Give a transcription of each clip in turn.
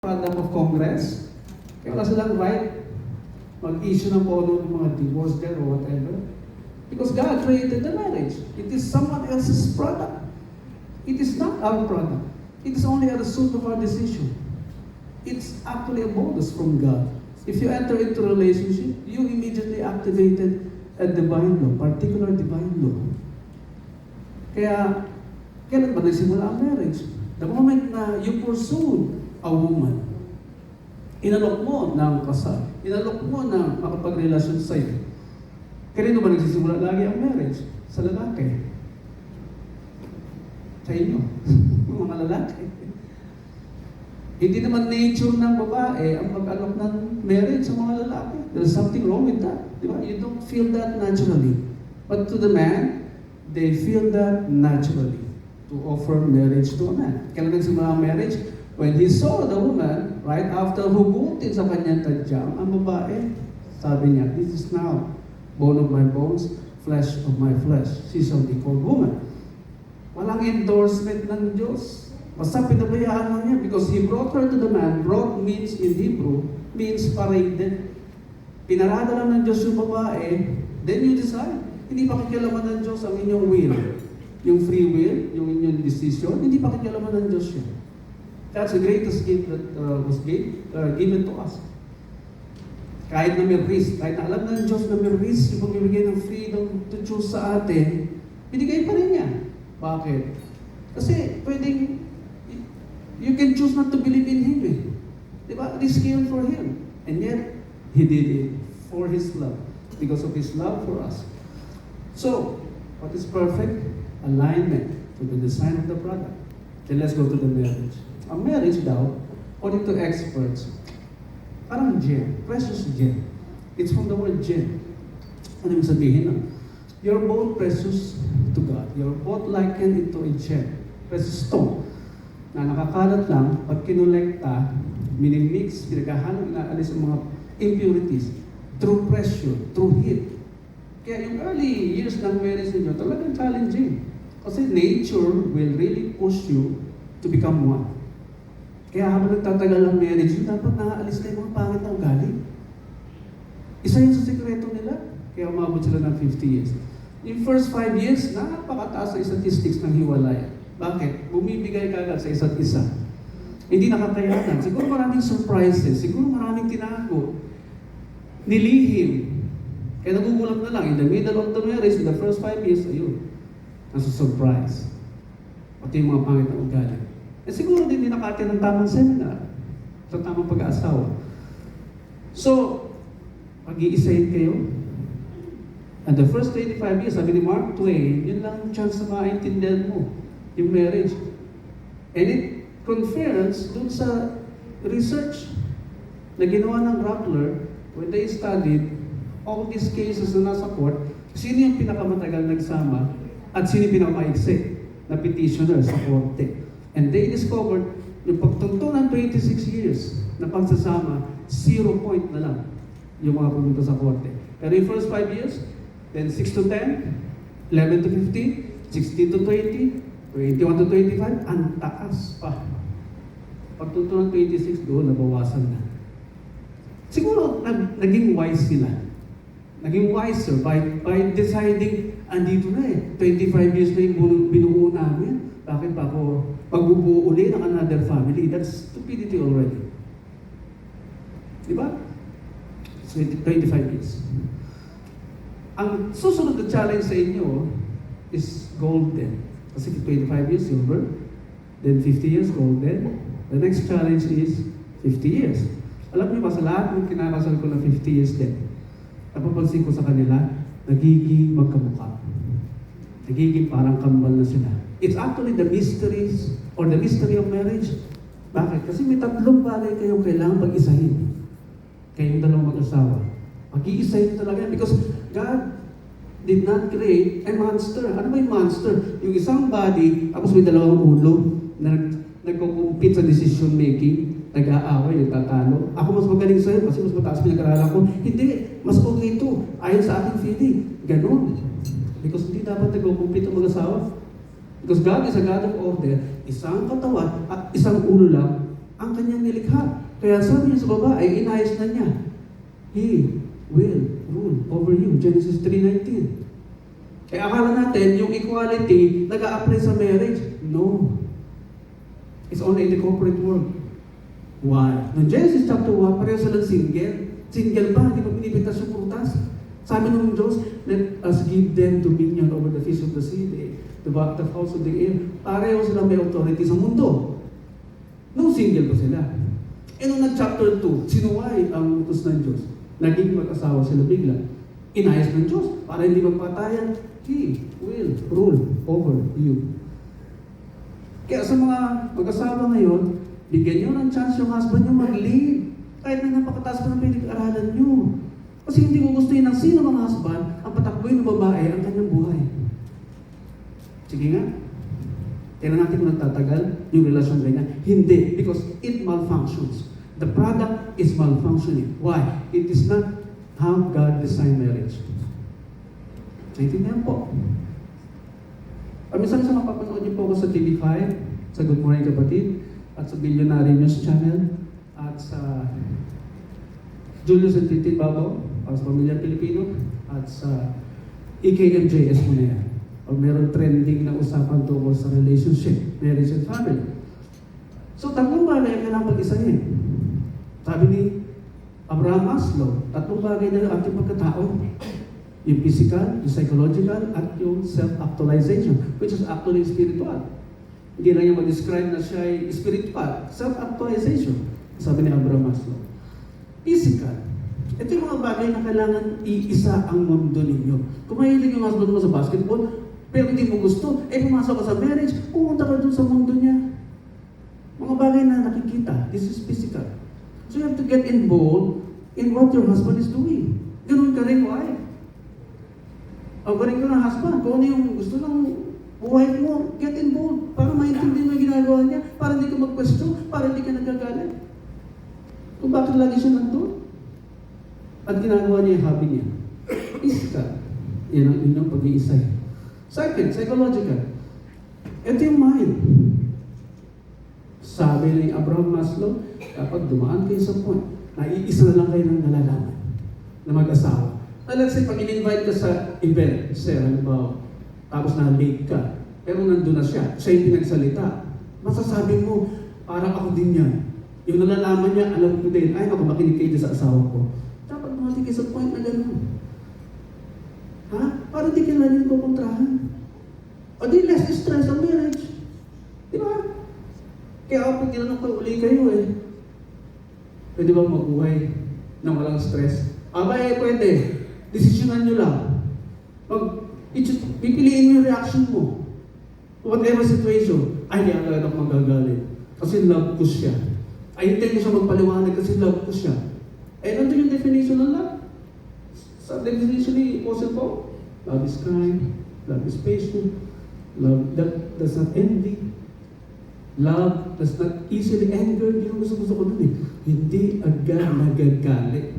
Memorandum of Congress. Kaya wala silang right mag-issue ng pono ng mga divorce there or whatever. Because God created the marriage. It is someone else's product. It is not our product. It is only a result of our decision. It's actually a bonus from God. If you enter into a relationship, you immediately activated a divine law, particular divine law. Kaya, kailan ba nagsimula ang marriage? The moment na you pursued a woman, inalok mo ng kasal, inalok mo na makapagrelasyon sa'yo. Kanino ba nagsisimula lagi ang marriage? Sa lalaki. Sa inyo, mga lalaki. Hindi naman nature ng babae ang mag-alok ng marriage sa mga lalaki. There's something wrong with that. Di ba? You don't feel that naturally. But to the man, they feel that naturally to offer marriage to a man. Kailan nagsimula ang marriage? When he saw the woman, right after hugutin sa kanyang tadyang, ang babae, sabi niya, this is now bone of my bones, flesh of my flesh. She shall be called woman. Walang endorsement ng Diyos. Basta pinabayaan lang niya because He brought her to the man. Brought means in Hebrew, means paraded. Pinarada lang ng Diyos yung babae, then you decide. Hindi pa pakikialaman ng Diyos ang inyong will. Yung free will, yung inyong decision, hindi pa pakikialaman ng Diyos yun. That's the greatest gift that was given to us. Kahit na may risk, kahit na alam ng Diyos na may risk, yung pagbibigay ng freedom to choose sa atin, binigay pa rin niya. Bakit? Kasi pwedeng, you can choose not to believe in Him eh. Diba? Risk yun for Him. And yet, He did it for His love. Because of His love for us. So, what is perfect? Alignment to the design of the product. Then let's go to the marriage. A marriage daw, according to experts, parang gem, precious gem. It's from the word gem. Ano yung sabihin na? You're both precious to God. You're both likened into a gem. Precious stone. Na nakakalat lang, pag kinolekta, minimix, pinagahalo, inaalis ang mga impurities through pressure, through heat. Kaya yung early years ng marriage ninyo, talagang challenging. Kasi nature will really push you to become one. Kaya habang nagtatagal ang marriage, dapat naaalis na yung mga pangit na ugali. Isa yun sa sikreto nila. Kaya umabot sila ng 50 years. Yung first 5 years, napakataas sa statistics ng hiwalayan. Bakit? Bumibigay ka agad sa isa't isa. Hindi nakakayanan. Siguro maraming surprises. Siguro maraming tinago. Nilihim. Kaya nagugulat na lang. In the middle of the marriage, in the first 5 years, ayun. Nasa surprise. Pati yung mga pangit na ugali. Eh siguro din nakati ng tamang seminar sa tamang pag-aasawa. So, pag-iisahin kayo. And the first 25 years, sabi ni Mark Twain, yun lang ang chance na maintindihan mo yung marriage. And it confirms dun sa research na ginawa ng Rappler when they studied all these cases na nasa court, sino yung pinakamatagal nagsama at sino yung pinakamaigsi na petitioner sa korte. And they discovered, yung pagtunto ng 26 years na pagsasama, 0 point na lang yung mga pumunta sa korte. Pero yung first 5 years, then 6 to 10, 11 to 15, 16 to 20, 21 to 25, ang taas pa. Pagtunto ng 26, doon, nabawasan na. Siguro, naging wise sila. Naging wiser by deciding, andito na eh, 25 years na yung binuo namin. Bakit pa ako magbubuo uli ng another family? That's stupidity already. Diba? So, 25 years. Ang susunod na challenge sa inyo is golden. Kasi 25 years silver, then 50 years golden. The next challenge is 50 years. Alam niyo ba, sa lahat ng kinakasal ko na 50 years din, napapansin ko sa kanila, nagiging magkamukha. Nagiging parang kambal na sila. It's actually the mysteries or the mystery of marriage. Bakit? Kasi may tatlong bagay kayong kailangan pag-isahin. Kayong dalawang mag-asawa. Pag-iisahin talaga because God did not create a monster. Ano ba yung monster? Yung isang body, tapos may dalawang ulo na nagkukumpit sa decision making, nag-aaway, nagtatalo. Ako mas magaling sa'yo kasi mas mataas pinag-aralan ko. Hindi, mas okay ito. Ayon sa aking feeling. Ganon. Because hindi dapat nagkukumpit ang mag-asawa. Because God is a God of order. Isang katawan at isang ulo lang ang kanyang nilikha. Kaya sabi niya sa babae, inayos na niya. He will rule over you. Genesis 3:19. Kaya akala natin, yung equality, nag-a-apply sa marriage. No. It's only in the corporate world. Why? Noong Genesis chapter 1, pareho silang single. Single pa, hindi pa pinipintas yung prutas. Sabi ng Diyos, let us give them dominion over the fish of the sea, the fowls of the air. Pareho silang may authority sa mundo. Nung single pa sila. E nung nag-chapter 2, sinuway ang utos ng Diyos. Naging mag-asawa sila bigla. Inayos ng Diyos para hindi magpatayan. He will rule over you. Kaya sa mga mag-asawa ngayon, bigyan nyo ng chance yung husband nyo mag-lead. Kahit na napakataas pa ng pinag-aralan nyo. Kasi hindi ko gusto yun ng sino mga husband ang patakbuhin ng babae ang kanyang buhay. Sige nga. Tignan natin kung nagtatagal yung relasyon ganyan. Hindi. Because it malfunctions. The product is malfunctioning. Why? It is not how God designed marriage. Naintindihan po. Minsan sa mapapanood niyo po ako sa TV5, sa Good Morning Kapatid, at sa Billionaire News Channel, at sa Julius and Titi Babaw, para sa Pamilyang Pilipino, at sa EKMJS mo na yan. O meron trending na usapan tungkol sa relationship, marriage and family. So, tatlong bagay ang kailangan pag-isahin. Sabi ni Abraham Maslow, tatlong bagay na yung ating pagkatao. Yung physical, yung psychological, at yung self-actualization, which is actually spiritual. Hindi lang yung ma-describe na siya ay spiritual. Self-actualization, sabi ni Abraham Maslow. Physical. Ito yung mga bagay na kailangan iisa ang mundo ninyo. Kung mahilig yung husband mo sa basketball, pero hindi mo gusto, pumasok ka sa marriage, pumunta ka dun sa mundo niya. Mga bagay na nakikita, this is physical. So you have to get involved in what your husband is doing. Ganun ka rin, wife. O galing ko ng husband, kung ano yung gusto ng wife mo, get involved para maintindihan mo yung ginagawa niya, para hindi ka mag-question, para hindi ka nagagalit. Kung bakit lagi siya nandun? At ginagawa niya yung hobby niya. Physical. Yan ang inyong pag-iisay. Second, psychological. Ito yung mind. Sabi ni Abraham Maslow, kapag dumaan kayo sa point, naiisa na lang kayo ng nalalaman na mag-asawa. Let's say, pag in-invite ka sa event, halimbawa, tapos na-late ka, pero nandun na siya yung pinagsalita, masasabi mo, parang ako din yan. Yung nalalaman niya, alam ko din, ay, ako makinig kayo sa asawa ko. Dapat dumating kayo sa point na gano'n. Ha? Para di ka lang yung kukontrahan. O di, less stress ang marriage. Di ba? Kaya ako, tinanong ko uli kayo pwede ba mabuhay nang walang stress? Pwede. Desisyonan nyo lang. Pipiliin mo yung reaction mo. Whatever situation, ay, di agad ako magagalit. Kasi love ko siya. Ay, hindi ko siya magpaliwanag kasi love ko siya. Nandun yung definition ng love. Sa definition ni Apostle Paul, love is kind, love is patient, love that does not envy, love does not easily anger. Yung gusto ko dun hindi agad nagagalit.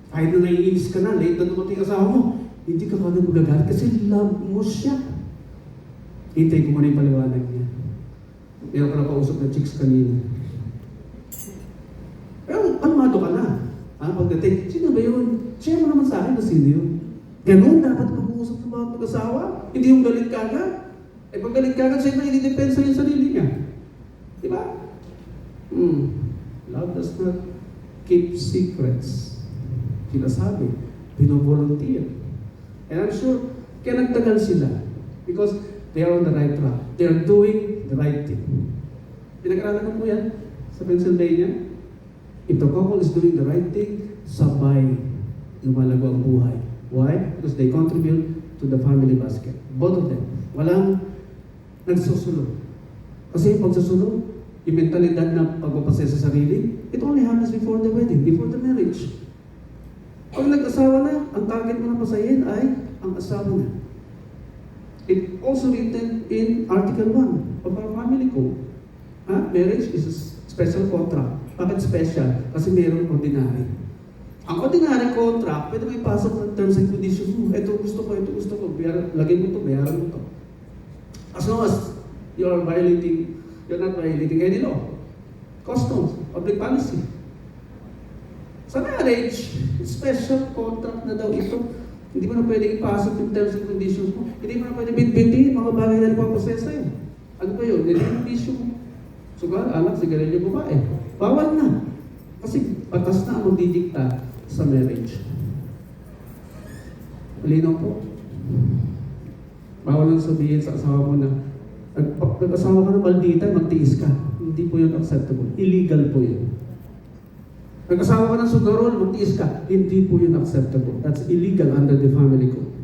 Kahit na naiinis ka na, late na dumating asawa mo, hindi ka kagad magagalit kasi love mo siya. Hintay ko muna yung paliwanag niya. Meron ka na kausap na chicks kanina. Pero palmado ka na. Pagdating, sino ba yun? Share mo naman sa akin na sino yun. Ganun, dapat mag-uusap ng mga mag-asawa. Hindi yung galit ka agad. Pag galit ka agad, siyempre i-depensa yung sarili niya. Di ba? Love does not keep secrets. Sinasabi, pinovolunteer. And I'm sure, kaya nagtagal sila. Because they are on the right track. They are doing the right thing. Pinag-aralan ko po yan sa Pennsylvania. If the couple is doing the right thing, sabay lumalago ang buhay. Why? Because they contribute to the family basket. Both of them. Walang nagsusunod. Kasi yung pagsusunod, yung mentalidad na pagpapasaya sa sarili, it only happens before the wedding, before the marriage. Pag nag-asawa na, ang target mo na pasayin ay ang asawa na. It also written in Article 1 of our family code. Marriage is a special contract. Bakit special? Kasi mayroong ordinary. Ang ordinary contract, pwede mo ipasok ng terms and conditions mo. Ito gusto ko. Lagay mo ito, bayaran mo ito. As long as you're not violating any law. customs, public policy. Sa marriage, special contract na daw ito. Hindi mo na pwede ipasok yung terms and conditions mo. Hindi mo na pwede bitbitin mga bagay na nagpaprosesa sa'yo. Ano ba yun? Hindi yung issue mo. Sugal, alak, sigarilyo, babae. Bawal na. Kasi batas na ang magdidikta sa marriage. Malinaw po. Bawal lang sabihin sa asawa mo na nag-asawa ka na maldita, magtiis ka. Hindi po yun acceptable. Illegal po yun. Nag-asawa ka ng sugarol, magtiis ka. Hindi po yun acceptable. That's illegal under the family code.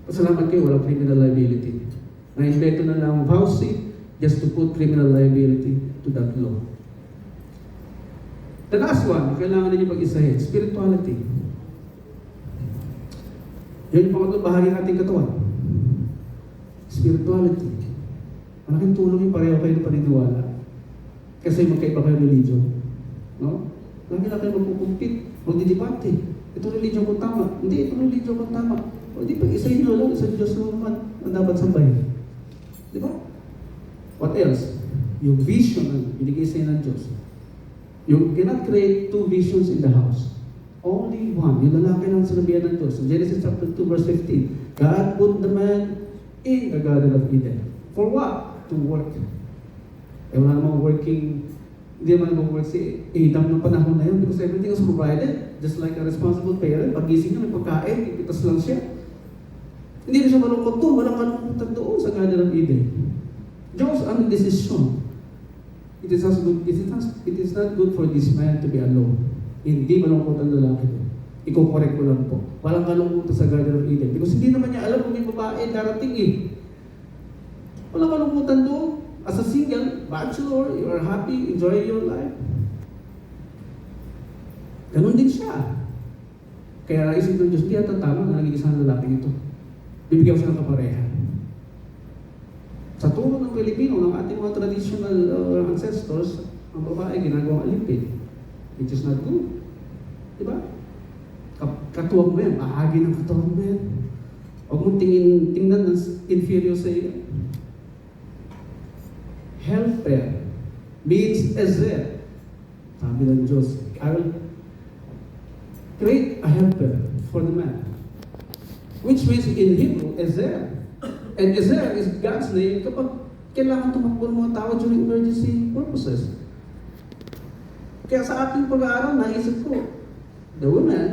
Pasalamat kayo, walang criminal liability. Na-invento na lang vowsy just to put criminal liability to that law. The last one, kailangan ninyo pag-isahin, spirituality. Yan yung pangatlong bahagi ng ating katawan. Spirituality. Malaking tulong yung pareho kayo ng paniniwala. Kasi magkaiba kayo religion. No? Lagi na kayo magkukumpit, magdidebate. Ito religion ko tama. Hindi, ito religion ko tama. O di pag-isahin nyo lang, isang Diyos naman ang dapat sambahin. Di ba? What else? Yung vision na binigay sa'yo ng Diyos. You cannot create two visions in the house. Only one. Yung lalaki lang sinabihan ng Diyos. In Genesis chapter 2 verse 15, God put the man in the Garden of Eden. For what? To work. Eh wala namang working, hindi naman mag-work si Adam ng panahon na yun because everything was provided. Just like a responsible parent, pag-gising niya, may pagkain, ipitas lang siya. Hindi na siya malungkot doon, walang malungkot doon sa Garden of Eden. Diyos ang desisyon. It is not good for this man to be alone. Hindi malungkot ang lalaki doon. Iko-correct ko lang po. Walang kalungkot sa Garden of Eden. Because hindi naman niya alam kung may babae darating eh. Walang kalungkutan doon. As a single bachelor, you are happy, enjoy your life. Ganon din siya. Kaya naisip ng Diyos, di ata tama na naging isang lalaki ito. Bibigyan ko siya ng kapareha. Sa tulong ng Pilipino, ng ating mga traditional ancestors, ang babae ginagawang alipin. Which is not good. Diba? Katuwag mo yan, bahagi ng katuwag mo yan. Huwag mong tingnan ng inferior sa iyo. Helper means ezer. Sabi ng Diyos, I will create a helper for the man. Which means in Hebrew, ezer. And ezer is God's name kapag kailangan tumakbo ng mga tao during emergency purposes. Kaya sa ating pag-aaral, naisip ko, the woman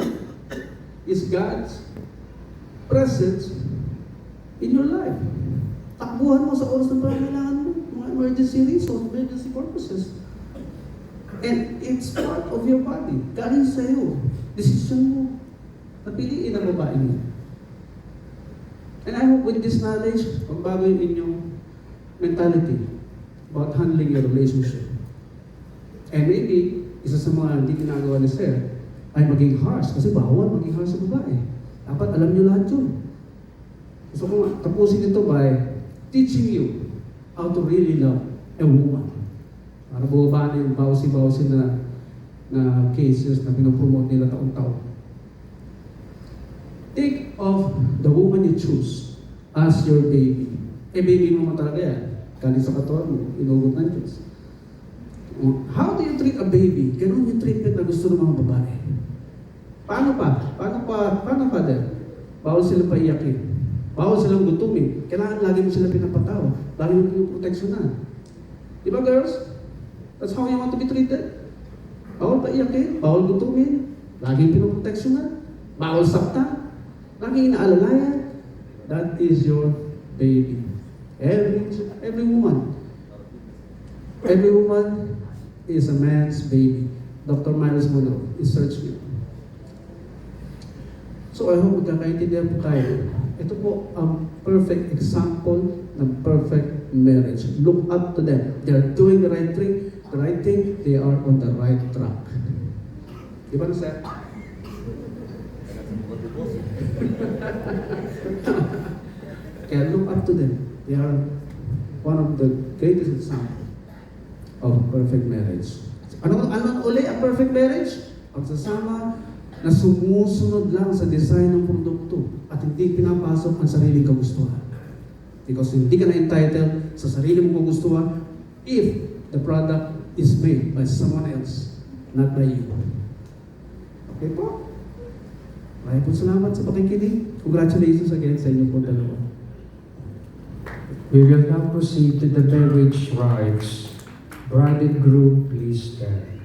is God's presence in your life. Takbuhan mo sa oras ng pangailangan mo, mga emergency reasons, emergency purposes. And it's part of your body. Galing sa'yo. Decision mo. Napiliin ang babae mo. And I hope with this knowledge, magbago yung inyong mentality about handling your relationship. And maybe, isa sa mga hindi ginagawa ni Sir, ay maging harsh. Kasi bawal maging harsh sa babae. Dapat alam niyo lahat yun. Gusto ko tapusin ito by teaching you how to really love a woman. Para bumaba na yung bawsi-bawsi na cases na pinopromote nila taon-taon. Think of the woman you choose as your baby. Eh, baby mo talaga yan. Galing sa katawan mo, inugot ng Diyos. How do you treat a baby? Ganun yung treatment na gusto ng mga babae. Paano pa din? Bawal sila paiyakin. Bawal silang gutumin. Kailangan lagi mo sila pinapatawa. Lagi mo pinoproteksyonan. Di ba, girls? That's how you want to be treated. Bawal paiyakin, bawal gutumin, laging pinoproteksyonan, bawal sakta, laging inaalalayan. That is your baby. Every woman is a man's baby. Dr. Miles Monroe, research me. So I hope magkakaintindihan po tayo. Ito po ang perfect example ng perfect marriage. Look up to them. They are doing the right thing, they are on the right track. Di ba na, sir? Kaya look up to them. They are one of the greatest examples of perfect marriage. Ano uli ang perfect marriage? Pagsasama na sumusunod lang sa design ng produkto at hindi pinapasok ang sariling kagustuhan. Because hindi ka na entitled sa sarili mong kagustuhan if the product is made by someone else, not by you. Okay po? Maraming po salamat sa pakikinig. Congratulations again sa inyo po dalawa. We will now proceed to the marriage rites. Bride and groom, please stand.